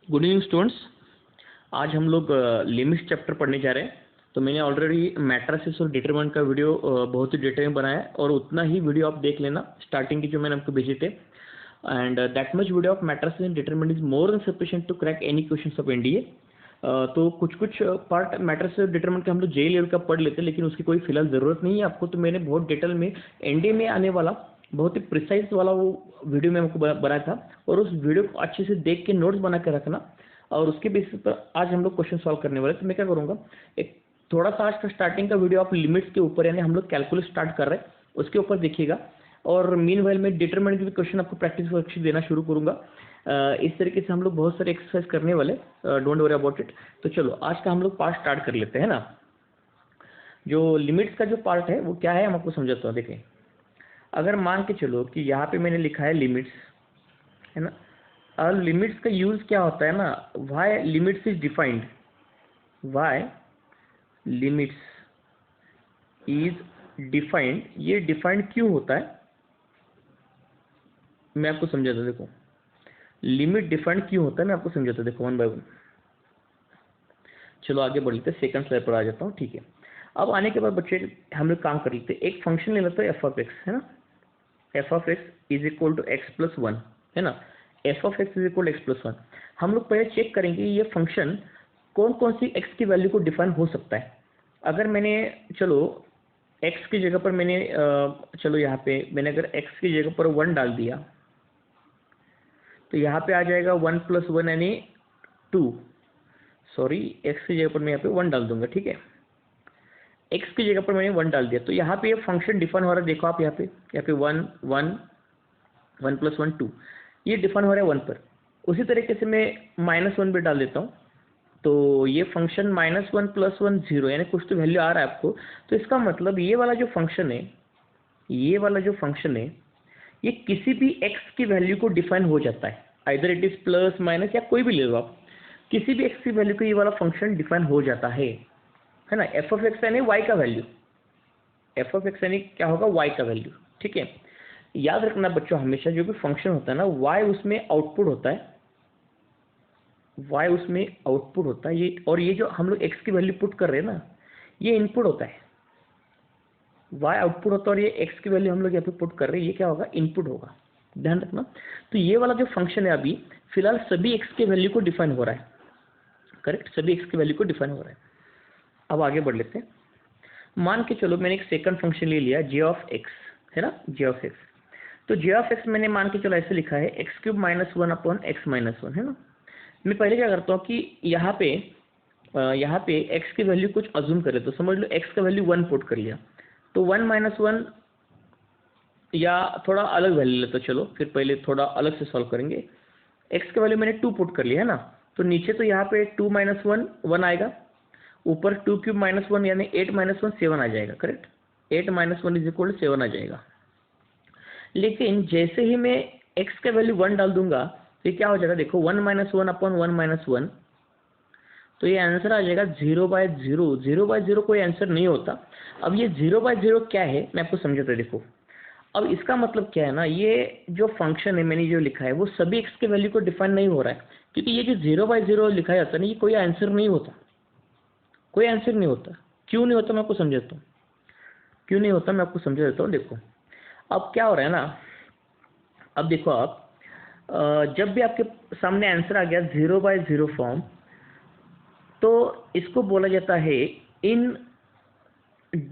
Good evening students. आज हम लोग लिमिट्स चैप्टर पढ़ने जा रहे हैं। तो मैंने ऑलरेडी मैट्रिसेस और डिटरमिनेंट का वीडियो बहुत ही डिटेल में बनाया है और उतना ही वीडियो आप देख लेना स्टार्टिंग की जो मैंने आपको भेजे थे। And that much video of matrices and determinant is more than sufficient to crack any questions of NDA. तो कुछ पार्ट मैट्रिसेस और डिटरमिनेंट का हम लोग जे लेवल का पढ़ लेते हैं, लेकिन उसकी कोई फिलहाल ज़रूरत नहीं है आपको। तो मैंने बहुत डिटेल में एनडीए में आने वाला बहुत ही प्रिसाइज वाला वो वीडियो मैं आपको बनाया था, और उस वीडियो को अच्छे से देख के नोट्स बना के रखना और उसके बेसिस पर आज हम लोग क्वेश्चन सॉल्व करने वाले। तो मैं क्या करूँगा, एक थोड़ा सा आज का स्टार्टिंग का वीडियो आप लिमिट्स के ऊपर, यानी हम लोग कैलकुलस स्टार्ट कर रहे हैं उसके ऊपर देखिएगा, और मीनवाइल में डिटरमिनेंट के भी क्वेश्चन आपको प्रैक्टिस वर्कशीट देना शुरू करूँगा। इस तरीके से हम लोग बहुत सारे एक्सरसाइज करने वाले, डोंट वरी अबाउट इट। तो चलो आज का हम लोग पार्ट स्टार्ट कर लेते हैं ना। जो लिमिट्स का जो पार्ट है वो क्या है, हम आपको समझाता हूँ। देखें, अगर मान के चलो कि यहाँ पे मैंने लिखा है लिमिट्स, है ना। और लिमिट्स का यूज़ क्या होता है ना, why limits is defined, why limits is defined. ये डिफाइंड क्यों होता है मैं आपको समझाता हूँ। देखो, लिमिट डिफाइंड क्यों होता है मैं आपको समझाता हूँ। देखो वन बाय वन, चलो आगे बढ़ लेते हैं। सेकंड स्लाइड पर आ जाता हूँ, ठीक है। अब आने के बाद बच्चे हम लोग काम कर लेते हैं। एक फंक्शन ले लेते हैं एफ ऑफ एक्स, है ना। F of x is equal to x plus one, है ना। F of x is equal to x plus one. हम लोग पहले चेक करेंगे ये फंक्शन कौन कौन सी एक्स की वैल्यू को डिफाइन हो सकता है। अगर मैंने, चलो एक्स की जगह पर मैंने चलो यहाँ पे मैंने अगर एक्स की जगह पर वन डाल दिया तो यहाँ पे आ जाएगा वन प्लस वन यानी टू। सॉरी, एक्स की जगह पर मैं यहाँ पे वन डाल दूंगा, ठीक है। एक्स की जगह पर मैंने वन डाल दिया तो यहाँ पे ये फंक्शन डिफाइन हो रहा है। देखो आप यहाँ पे one one one plus one two, ये डिफाइन हो रहा है वन पर। उसी तरीके से मैं माइनस वन भी डाल देता हूँ तो ये function minus one plus one zero, यानी कुछ तो वैल्यू आ रहा है आपको। तो इसका मतलब ये वाला जो फंक्शन है, ये वाला जो फंक्शन है, ये किसी भी एक्स की वैल्यू को डिफाइन हो जाता है। Either it is plus minus या कोई भी ले लो आप, किसी भी एक्स की वैल्यू को ये वाला फंक्शन डिफाइन हो जाता है ना। एफ ऑफ एक्स यानी वाई का वैल्यू, एफ ऑफ एक्स यानी क्या होगा, वाई का वैल्यू, ठीक है। याद रखना बच्चों, हमेशा जो भी फंक्शन होता है ना, वाई उसमें आउटपुट होता है, वाई उसमें आउटपुट होता है ये, और ये जो हम लोग एक्स की वैल्यू पुट कर रहे हैं ना, ये इनपुट होता है। वाई आउटपुट होता है और ये एक्स की वैल्यू हम लोग यहाँ पे पुट कर रहे हैं, ये क्या होगा, इनपुट होगा। ध्यान रखना। तो ये वाला जो फंक्शन है अभी फिलहाल सभी एक्स के वैल्यू को डिफाइन हो रहा है, करेक्ट, सभी एक्स की वैल्यू को डिफाइन हो रहा है। अब आगे बढ़ लेते हैं। मान के चलो मैंने एक सेकंड फंक्शन ले लिया जे ऑफ एक्स, है ना, जे ऑफ एक्स। तो जे ऑफ एक्स मैंने मान के चलो ऐसे लिखा है x cube minus one upon x minus one, है ना। मैं पहले क्या करता हूँ कि यहाँ पे एक्स की वैल्यू कुछ अज्यूम करे, तो समझ लो एक्स का वैल्यू वन पुट कर लिया तो वन माइनस वन, या थोड़ा अलग वैल्यू लेते, चलो फिर पहले थोड़ा अलग से सॉल्व करेंगे। एक्स का वैल्यू मैंने टू पुट कर लिया, है ना। तो नीचे तो यहाँ पे टू माइनस वन वन आएगा, ऊपर टू क्यूब माइनस वन यानी एट माइनस वन सेवन आ जाएगा, correct. Eight minus one is equal to seven आ जाएगा। लेकिन जैसे ही मैं एक्स का वैल्यू वन डाल दूंगा तो ये क्या हो जाएगा, देखो one minus one upon one minus one, तो ये आंसर आ जाएगा zero by zero. Zero by zero कोई आंसर नहीं होता। अब ये जीरो बाय जीरो क्या है मैं आपको समझाता हूं। देखो अब इसका मतलब क्या है ना, ये जो फंक्शन है मैंने जो लिखा है वो सभी एक्स के वैल्यू को डिफाइन नहीं हो रहा है, क्योंकि ये जो जीरो बाय जीरो लिखा जाता है ना, ये कोई आंसर नहीं होता, कोई आंसर नहीं होता। क्यों नहीं होता मैं आपको समझाता हूँ, क्यों नहीं होता मैं आपको समझा देता हूँ। देखो अब क्या हो रहा है ना, अब देखो आप जब भी आपके सामने आंसर आ गया जीरो बाय जीरो फॉर्म, तो इसको बोला जाता है indeterminate,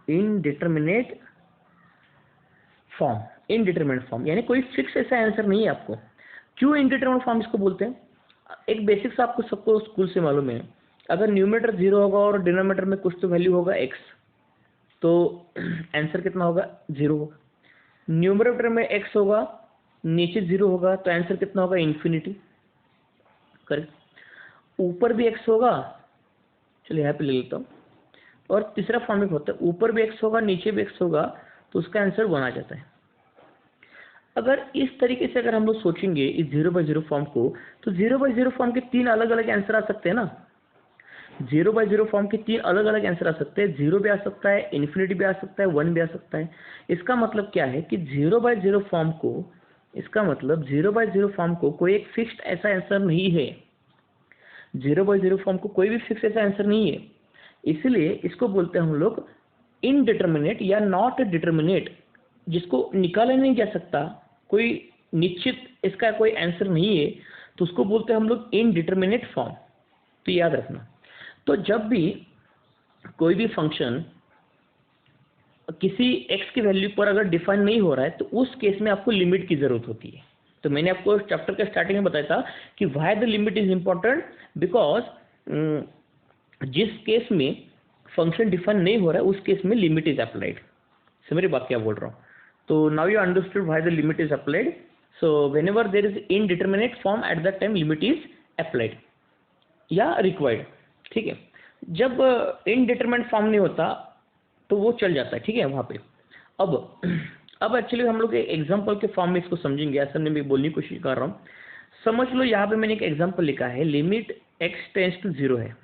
indeterminate form. Indeterminate form यानी कोई फिक्स ऐसा आंसर नहीं है आपको। क्यों इनडिटरमिनेट फॉर्म इसको बोलते हैं, एक बेसिक सा आपको सबको स्कूल से मालूम है, अगर न्यूमरेटर जीरो होगा और डिनोमिनेटर में कुछ तो वैल्यू होगा एक्स, तो आंसर कितना होगा, जीरो होगा। न्यूमरेटर में एक्स होगा, नीचे जीरो होगा, तो आंसर कितना होगा, इन्फिनिटी, करेक्ट। ऊपर भी एक्स होगा, चलिए यहाँ पे ले लेता हूँ, और तीसरा फॉर्म एक होता है ऊपर भी एक्स होगा नीचे भी एक्स होगा, तो उसका आंसर वन आ जाता है। अगर इस तरीके से अगर हम लोग सोचेंगे इस जीरो बाय जीरो फॉर्म को, तो जीरो बाय जीरो फॉर्म के तीन अलग अलग आंसर आ सकते हैं ना। जीरो बाय जीरो फॉर्म के तीन अलग अलग आंसर आ सकते हैं, जीरो भी आ सकता है, इन्फिनिटी भी आ सकता है, वन भी आ सकता है। इसका मतलब क्या है कि जीरो बाय जीरो फॉर्म को इसका मतलब 0/0 फॉर्म को कोई एक फिक्स्ड ऐसा आंसर नहीं है, 0/0 फॉर्म को कोई भी फिक्स ऐसा आंसर नहीं है, इसलिए इसको बोलते हैं हम लोग इनडिटर्मिनेट या नॉट डिटर्मिनेट, जिसको निकाला नहीं जा सकता, कोई निश्चित इसका कोई आंसर नहीं है, तो उसको बोलते हैं हम लोग इनडिटर्मिनेट फॉर्म। तो याद रखना, तो जब भी कोई भी फंक्शन किसी x की वैल्यू पर अगर डिफाइन नहीं हो रहा है तो उस केस में आपको लिमिट की जरूरत होती है। तो मैंने आपको चैप्टर के स्टार्टिंग में बताया था कि why the limit is important, because जिस केस में फंक्शन डिफाइन नहीं हो रहा है उस केस में लिमिट इज अप्लाइड। सो मेरी बात क्या बोल रहा हूँ, तो now you understood why the limit is applied. So when ever there is indeterminate form at that time limit is applied या रिक्वायर्ड। ठीक है, जब इनडिटर्मिनेट फॉर्म नहीं होता तो वो चल जाता है, ठीक है वहाँ पे। अब एक्चुअली हम लोग एग्जाम्पल के फॉर्म में इसको समझेंगे, ऐसा मैं भी बोलने की कोशिश कर रहा हूँ। समझ लो यहाँ पे मैंने एक एग्जाम्पल लिखा है, लिमिट x टेंस टू 0 है,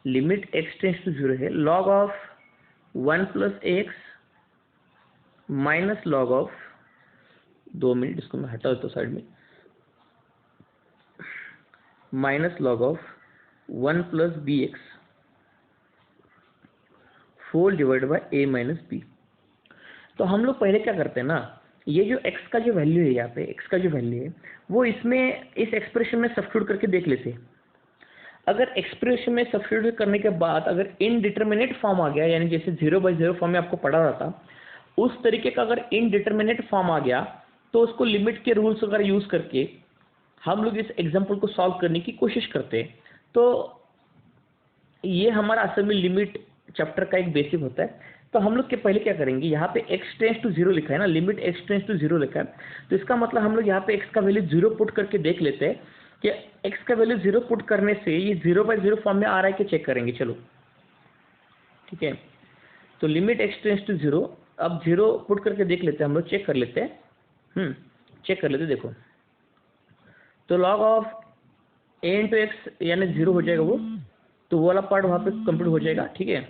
लिमिट x टेंस टू 0 है, log of 1 + x minus log of, 2 minute इसको मैं हटा देता हूँ साइड में, minus log of 1 + bx whole divide by a minus b. तो हम लोग पहले क्या करते हैं ना, ये जो x का जो वैल्यू है, यहाँ पे x का जो वैल्यू है वो इसमें इस एक्सप्रेशन में सब्स्टिट्यूट करके देख लेते हैं। अगर एक्सप्रेशन में सब्स्टिट्यूट करने के बाद अगर इनडिटर्मिनेट फॉर्म आ गया, यानी जैसे 0/0 फॉर्म में आपको पढ़ा रहा था उस तरीके का अगर इनडिटर्मिनेट फॉर्म आ गया तो उसको लिमिट के रूल्स वगैरह यूज करके हम लोग इस एग्जाम्पल को सॉल्व करने की कोशिश करते हैं। तो ये हमारा असल में लिमिट चैप्टर का एक बेसिक होता है। तो हम लोग के पहले क्या करेंगे, यहाँ पे x टेंस टू 0 लिखा है ना, लिमिट x टेंस टू 0 लिखा है, तो इसका मतलब हम लोग यहाँ पे x का वैल्यू 0 पुट करके देख लेते हैं कि x का वैल्यू 0 पुट करने से ये 0/0 फॉर्म में आ रहा है कि चेक करेंगे। चलो ठीक है, तो लिमिट x टेंस टू 0, अब 0 पुट करके देख लेते हैं हम लोग, चेक कर लेते हैं, चेक कर लेते हैं। देखो तो log of a into x यानी 0 हो जाएगा वो, तो वो वाला पार्ट वहाँ पे कंप्लीट हो जाएगा, ठीक है,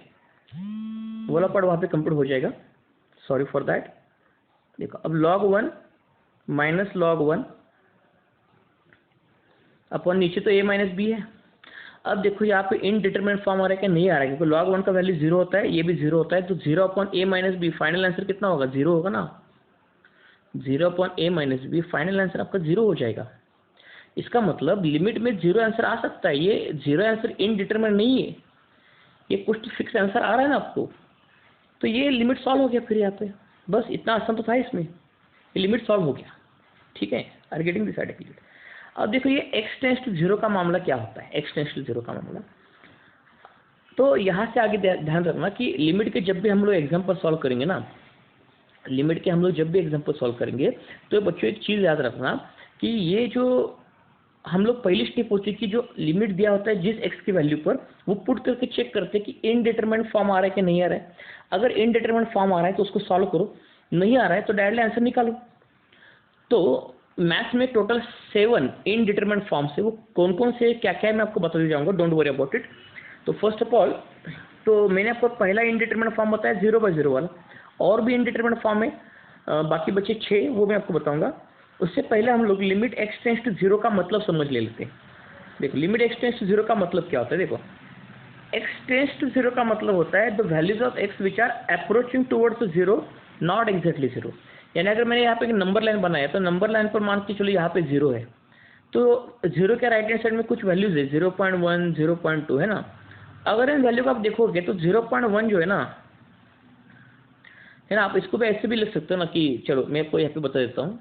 वो वाला पार्ट वहाँ पे कंप्लीट हो जाएगा, सॉरी फॉर दैट। देखो अब log 1 माइनस log 1 अपन नीचे तो a माइनस बी है। अब देखो यहाँ पे इनडिटरमिनेट फॉर्म आ रहा है कि नहीं आ रहा है, क्योंकि log 1 का वैल्यू 0 होता है, ये भी 0 होता है, तो 0/a minus B final answer कितना होगा, 0 होगा ना, 0/a minus B final answer आपका 0 हो जाएगा। इसका मतलब लिमिट में 0 आंसर आ सकता है, ये 0 आंसर इनडिटरमिनेट नहीं है, ये कुछ तो फिक्स आंसर आ रहा है ना आपको, तो ये लिमिट सॉल्व हो गया फिर यहाँ पे, बस इतना आसान तो था इसमें, ये लिमिट सॉल्व हो गया, ठीक है। Are getting this idea? अब देखो ये x टेंस टू 0 का मामला क्या होता है, x टेंस टू 0 का मामला, तो यहाँ से आगे ध्यान रखना कि लिमिट के जब भी हम लोग एग्जाम्पल सॉल्व करेंगे ना, लिमिट के हम लोग जब भी एग्जाम्पल सॉल्व करेंगे तो बच्चों एक चीज़ याद रखना कि ये जो हम लोग पहली स्टेप होती है कि जो लिमिट दिया होता है जिस x की वैल्यू पर, वो पुट करके चेक करते हैं कि इनडिटरमिनेट फॉर्म आ रहा है कि नहीं आ रहा है। अगर इनडिटरमिनेट फॉर्म आ रहा है तो उसको सॉल्व करो, नहीं आ रहा है तो डायरेक्टली आंसर निकालो। तो मैथ्स में टोटल 7 इनडिटरमिनेट फॉर्म्स है, वो कौन कौन से क्या क्या है मैं आपको बताते जाऊँगा, डोंट वरी अबाउट इट। तो फर्स्ट ऑफ ऑल तो मैंने आपको पहला इनडिटरमिनेट फॉर्म बताया 0/0 वाला, और भी इनडिटरमिनेट फॉर्म है बाकी बचे 6, वो मैं आपको बताऊँगा। उससे पहले हम लोग लिमिट x टेंस टू 0 का मतलब समझ ले लेते हैं। देखो लिमिट x टेंस टू 0 का मतलब क्या होता है, देखो x टेंस टू 0 का मतलब होता है the values of x which are approaching towards 0 not exactly 0। यानी अगर मैंने यहाँ पे एक नंबर लाइन बनाया तो नंबर लाइन पर मान के चलो यहाँ पे 0 है, तो 0 के राइट हैंड साइड में कुछ वैल्यूज है 0.1 0.2 है ना। अगर इन वैल्यू को आप देखोगे तो 0.1 जो है ना, है ना, आप इसको भी ऐसे भी लिख सकते हो ना कि चलो मैं आपको यहाँ पे बता देता हूँ,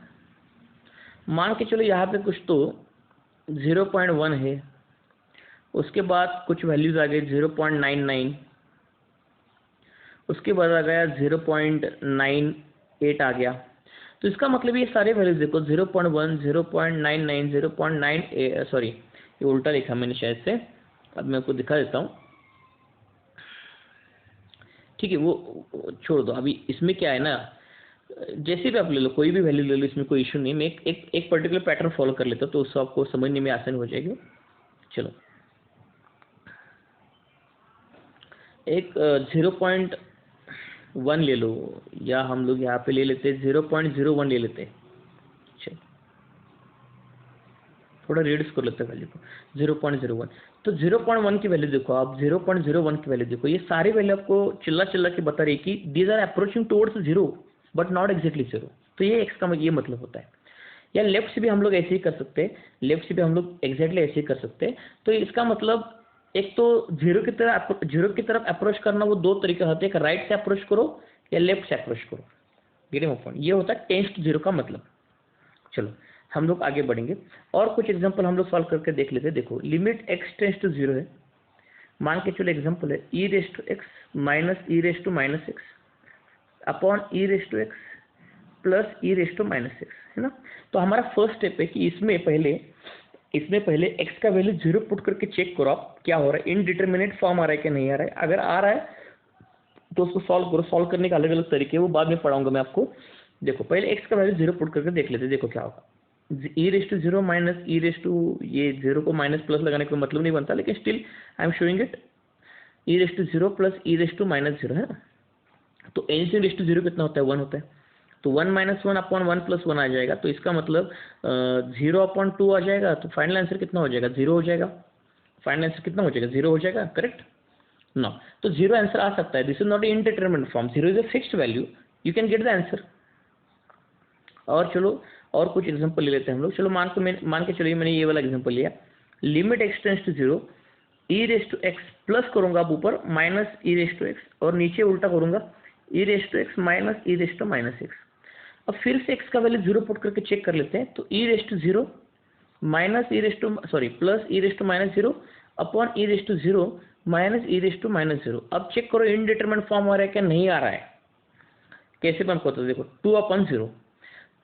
मान के चलो यहाँ पे कुछ तो 0.1 है, उसके बाद कुछ वैल्यूज आ गई 0.99, उसके बाद आ गया 0.98 आ गया। तो इसका मतलब ये सारे वैल्यूज देखो 0.1 0.99 0.98, सॉरी ये उल्टा लिखा मैंने शायद से, अब मैं आपको दिखा देता हूँ, ठीक है वो छोड़ दो। अभी इसमें क्या है ना, जैसे भी आप ले लो, कोई भी वैल्यू ले लो, इसमें कोई इशू नहीं, मैं एक पर्टिकुलर पैटर्न फॉलो कर लेता हूँ तो उससे आपको समझने में आसान हो जाएगी। चलो एक 0.1 ले लो, या हम लोग यहाँ पे ले लेते हैं 0.01 ले लेते हैं, चलो थोड़ा रिड्यूस कर लेते हैं वैल्यू को, 0.01। तो 0.1 की वैल्यू देखो आप, 0.01 की वैल्यू देखो, ये सारी वैल्यू आपको चिल्ला चिल्ला के बता रही है कि these are approaching towards zero but not exactly zero. तो ये एक्स का ये मतलब होता है। या लेफ्ट से भी हम लोग ऐसे ही कर सकते हैं, लेफ्ट से भी हम लोग एग्जैक्टली ऐसे ही कर सकते हैं। तो इसका मतलब एक तो जीरो की तरफ अप्रोच करना वो दो तरीका होते हैं, एक राइट से अप्रोच करो या लेफ्ट से अप्रोच करो। Getting my point? ये होता है टेंड्स टू जीरो का मतलब। चलो हम लोग आगे बढ़ेंगे और कुछ एग्जांपल हम लोग सॉल्व करके देख लेते हैं। देखो limit x tends to zero है, मान के चलो एग्जांपल है e raise to x minus e raise to minus x upon e raise to x plus e raise to minus x, है ना। तो हमारा फर्स्ट स्टेप है कि इसमें पहले x का वैल्यू जीरो पुट करके चेक करो आप क्या हो रहा है, इनडिटर्मिनेट फॉर्म आ रहा है कि नहीं आ रहा है। अगर आ रहा है तो उसको सॉल्व करो। सॉल्व करने के अलग अलग तरीके वो बाद में पढ़ाऊंगा मैं आपको। देखो पहले x का वैल्यू जीरो पुट करके देख लेते, देखो क्या होगा। E raise to zero minus e raise to, ये जीरो को माइनस प्लस लगाने का मतलब नहीं बनता, लेकिन still I am showing it. E raise to zero plus e raise to minus zero, है ना। तो एलसीएम रेस टू जीरो कितना होता है, 1 होता है। तो 1 माइनस 1 अपॉन 1 प्लस 1 आ जाएगा। तो इसका मतलब 0 अपॉन 2 आ जाएगा। तो फाइनल आंसर कितना हो जाएगा, 0 हो जाएगा। फाइनल आंसर कितना हो जाएगा, 0 हो जाएगा, करेक्ट ना। तो 0 आंसर आ सकता है। This is not indeterminate form, 0 is a fixed value, you can get the answer. और चलो और कुछ एग्जांपल ले लेते हैं हम लोग। चलो मान के चलिए मैंने ये वाला एग्जांपल लिया, limit x tends to zero, e raise to x plus करूंगा अब ऊपर minus e raise to x, और नीचे उल्टा करूंगा e raise to x minus e raise to minus x. अब फिर से x का वैल्यू जीरो पुट करके चेक कर लेते हैं। तो e raise to zero minus e raise to plus e raise to minus zero upon e raise to zero minus e raise to minus zero. अब चेक करो indeterminate form आ रहा है क्या, नहीं आ रहा है। कैसे बन को, तो देखो 2/0,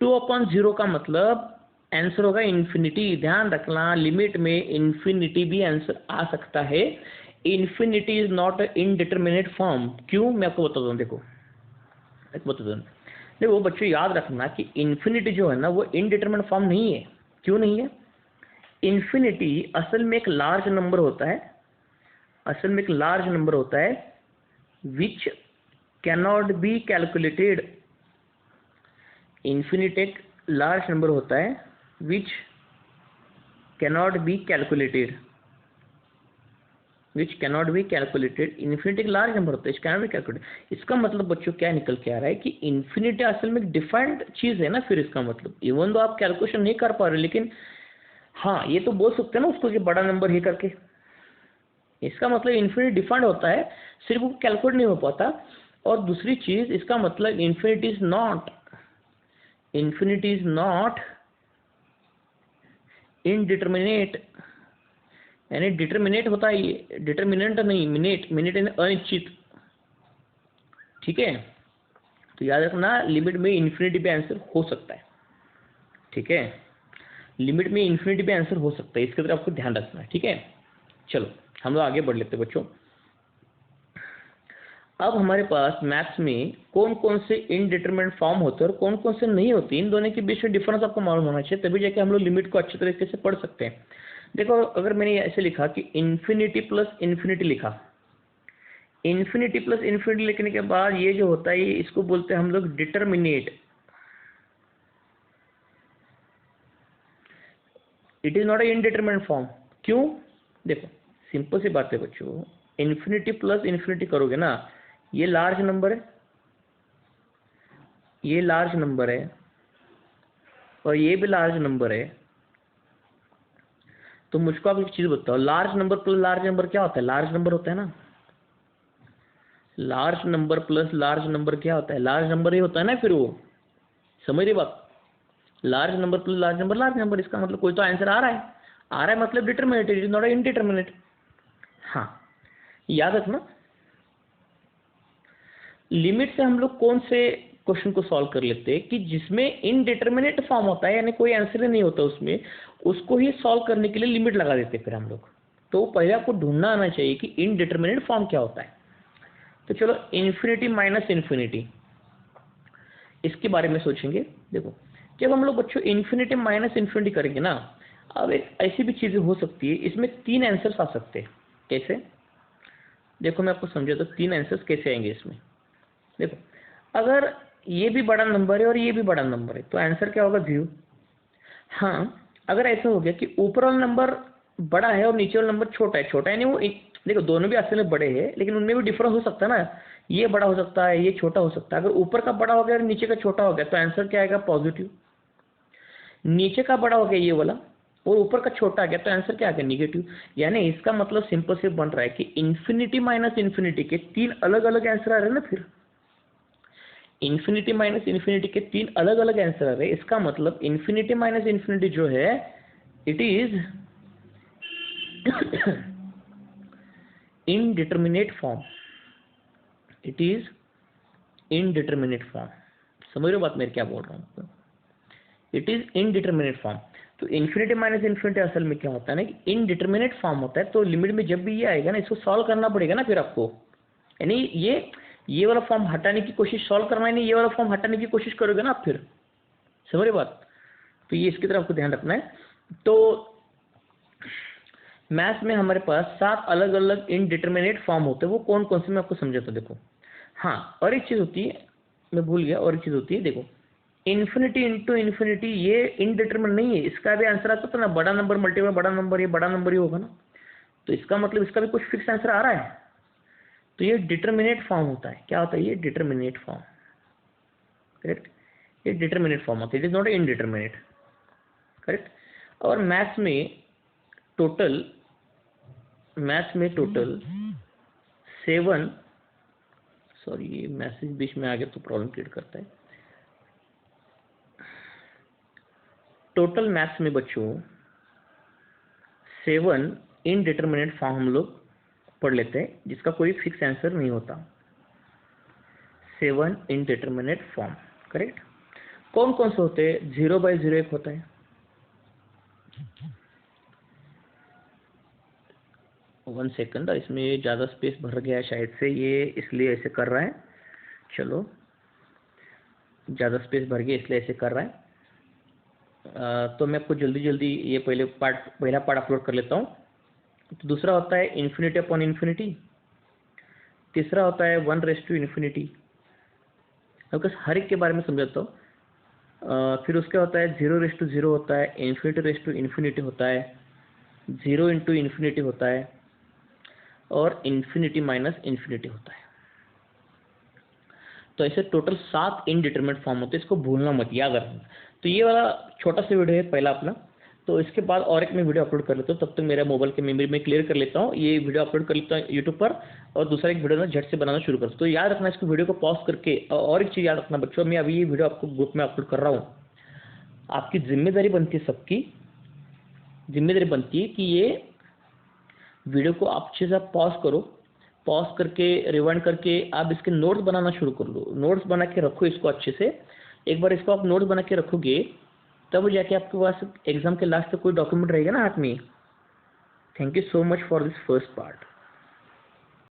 2/0 का मतलब आंसर होगा इन्फिनिटी। ध्यान रखना लिमिट में इन्फिनिटी भी आंसर आ सकता है। Infinity is not indeterminate form. क्यों, मैं आपको बताता हूँ। देखो बच्चों याद रखना कि इन्फिनिटी जो है ना वो इनडिटरमिनेट फॉर्म नहीं है। क्यों नहीं है, इन्फिनिटी असल में एक लार्ज नंबर होता है, which cannot be calculated. Infinity एक लार्ज नंबर होता है which cannot be calculated, infinity एक लार्ज नंबर होता है, कैनॉट बी कैलकुलेटेड। इसका मतलब बच्चों क्या निकल के आ रहा है कि इन्फिनिटी असल में डिफाइंड चीज है ना। फिर इसका मतलब इवन दो आप कैलकुलेशन नहीं कर पा रहे, लेकिन हाँ ये तो बोल सकते हैं ना उसको कि बड़ा नंबर ही करके। इसका मतलब इन्फिनिटी डिफाइंड होता है, सिर्फ वो कैलकुलेट नहीं हो पाता। और दूसरी चीज इसका मतलब इन्फिनिटी इज नॉट इनडिटरमिनेट, यानी डिटरमिनेट होता है ये, डिटरमिनेंट नहीं, मिनेट यानी अनिश्चित। ठीक है, तो याद रखना लिमिट में इन्फिनिटी पे आंसर हो सकता है। ठीक है, लिमिट में इन्फिनिटी पे आंसर हो सकता है, इसके तरफ आपको ध्यान रखना है। ठीक है, चलो हम लोग आगे बढ़ लेते हैं बच्चों। अब हमारे पास मैथ्स में कौन कौन से इनडिटरमिनेट फॉर्म होते हैं और कौन कौन से नहीं होते, इन दोनों के बीच में डिफरेंस आपको मालूम होना चाहिए, तभी जाके हम लोग लिमिट को अच्छे तरीके से पढ़ सकते हैं। देखो अगर मैंने ऐसे लिखा कि इन्फिनिटी प्लस इन्फिनिटी लिखा, इन्फिनिटी प्लस इन्फिनिटी लिखने के बाद ये जो होता है इसको बोलते हैं हम लोग determinate. It is not a indeterminate form. क्यों, देखो सिंपल सी बात है बच्चों, इन्फिनिटी प्लस इन्फिनिटी करोगे ना, ये लार्ज नंबर है, और ये भी लार्ज नंबर है। तो मुझको आप एक चीज बताओ, large number plus large number क्या होता है, लार्ज नंबर होता है ना। Large number plus large number क्या होता है, लार्ज नंबर ही होता है ना। फिर वो समझ रही बात, large number plus large number, इसका मतलब कोई तो आंसर आ रहा है मतलब determinate, it is not indeterminate. हाँ याद रखना, लिमिट से हम लोग कौन से क्वेश्चन को सॉल्व कर लेते हैं कि जिसमें इनडिटरमिनेट फॉर्म होता है, यानी कोई आंसर ही नहीं होता उसमें, उसको ही सॉल्व करने के लिए लिमिट लगा देते हैं फिर हम लोग। तो पहले आपको ढूंढना आना चाहिए कि इनडिटरमिनेट फॉर्म क्या होता है। तो चलो इन्फिनिटी माइनस इन्फिनिटी, इसके बारे में सोचेंगे। देखो जब हम लोग बच्चों इन्फिनिटी माइनस इन्फिनिटी करेंगे ना, अब एक ऐसी भी चीजें हो सकती है, इसमें 3 आंसर्स आ सकते हैं। कैसे, देखो मैं आपको समझाता हूँ 3 आंसर्स कैसे आएंगे इसमें। देखो अगर ये भी बड़ा नंबर है और ये भी बड़ा नंबर है, तो आंसर क्या होगा, 0। हाँ, अगर ऐसा हो गया कि ऊपर वाला नंबर बड़ा है और नीचे वाला नंबर छोटा है नहीं, वो देखो दोनों भी असल में बड़े हैं, लेकिन उनमें भी डिफरेंस हो सकता है ना, ये बड़ा हो सकता है, ये छोटा हो सकता है। अगर ऊपर का बड़ा हो गया और नीचे का छोटा हो गया तो आंसर क्या आएगा? पॉजिटिव। नीचे का बड़ा हो गया ये वाला और ऊपर का छोटा आ गया तो आंसर क्या आ गया? निगेटिव। यानी इसका मतलब सिंपल से बन रहा है कि इन्फिनिटी माइनस इन्फिनिटी के 3 अलग अलग आंसर आ रहे हैं ना। फिर इन्फिनिटी माइनस इन्फिनिटी के 3 अलग अलग आंसर आ रहे हैं, इसका मतलब इन्फिनिटी माइनस इन्फिनिटी जो है it is indeterminate form. It is indeterminate form. समझ रहे हो बात मेरी क्या बोल रहा हूँ? It is indeterminate form. तो इन्फिनिटी माइनस इन्फिनिटी असल में क्या होता है ना कि इनडिटर्मिनेट फॉर्म होता है। तो लिमिट में जब भी ये आएगा ना, इसको सॉल्व करना पड़ेगा ना फिर आपको। यानी ये वाला फॉर्म हटाने की कोशिश, सॉल्व करना है नहीं, ये वाला फॉर्म हटाने की कोशिश करोगे ना आप फिर। समझ रहे बात? तो ये इसकी तरफ आपको ध्यान रखना है। तो मैथ्स में हमारे पास 7 अलग अलग इनडिटर्मिनेट फॉर्म होते हैं। वो कौन कौन से मैं आपको समझाता हूँ। देखो, हाँ, और एक चीज़ होती है, मैं भूल गया, और एक चीज़ होती है। देखो, इन्फिनिटी इंटू इन्फिनिटी ये इनडिटर्मिनेट नहीं है। इसका भी आंसर आता था ना, बड़ा नंबर मल्टीप्लाई बड़ा नंबर, ये बड़ा नंबर ही होगा ना। तो इसका मतलब इसका भी कुछ फिक्स आंसर आ रहा है। तो ये डिटर्मिनेट फॉर्म होता है। क्या होता है ये? Determinate form. करेक्ट, ये डिटर्मिनेट फॉर्म होता है, it is not indeterminate. Correct. और मैथ्स में टोटल 7, सॉरी ये मैसेज बीच में आ गया तो प्रॉब्लम क्रिएट करता है। टोटल मैथ्स में बच्चों 7 इनडिटर्मिनेट फॉर्म हम लोग पढ़ लेते हैं, जिसका कोई फिक्स आंसर नहीं होता। 7 इनडिटर्मिनेट फॉर्म। करेक्ट। कौन कौन से होते हैं? 0/0 एक होता है, 1 सेकंड, इसमें ज़्यादा स्पेस भर गया है शायद से, ये इसलिए ऐसे कर रहा है। चलो, ज़्यादा स्पेस भर गया इसलिए ऐसे कर रहा है। तो मैं आपको जल्दी जल्दी ये पहला पार्ट अपलोड कर लेता हूँ। तो दूसरा होता है इन्फिनिटी अपॉन इन्फिनिटी। तीसरा होता है 1/∞। ओके, हर एक के बारे में समझाता हूँ। फिर उसके होता है 0/0 होता है, इन्फिनिटी होता है, 0 इंटू इन्फिनिटी होता है, और इन्फिनिटी माइनस इन्फिनिटी होता है। तो ऐसे टोटल 7 इनडिटरमिनेट फॉर्म होते हैं। इसको भूलना मत, याद रखना। तो ये वाला छोटा सा वीडियो है पहला अपना। तो इसके बाद और एक मैं वीडियो अपलोड कर लेता हूँ, तब तक मेरा मोबाइल के मेमोरी में क्लियर कर लेता हूँ, ये वीडियो अपलोड कर लेता हूँ यूट्यूब पर, और दूसरा एक वीडियो ना झट से बनाना शुरू करता हूँ। तो याद रखना, इसको वीडियो को पॉज करके। और एक चीज़ याद रखना बच्चों, मैं अभी ये वीडियो आपको ग्रुप में अपलोड कर रहा हूँ। आपकी जिम्मेदारी बनती है, सबकी जिम्मेदारी बनती है कि ये वीडियो को आप अच्छे से पॉज करो, पॉज करके रिवाइंड करके आप इसके नोट्स बनाना शुरू कर लो। नोट्स बना के रखो इसको अच्छे से। एक बार इसको आप नोट्स बना के रखोगे, तब जाके आपके पास एग्जाम के लास्ट तक कोई डॉक्यूमेंट रहेगा ना हाथ में। Thank you so much for this first part.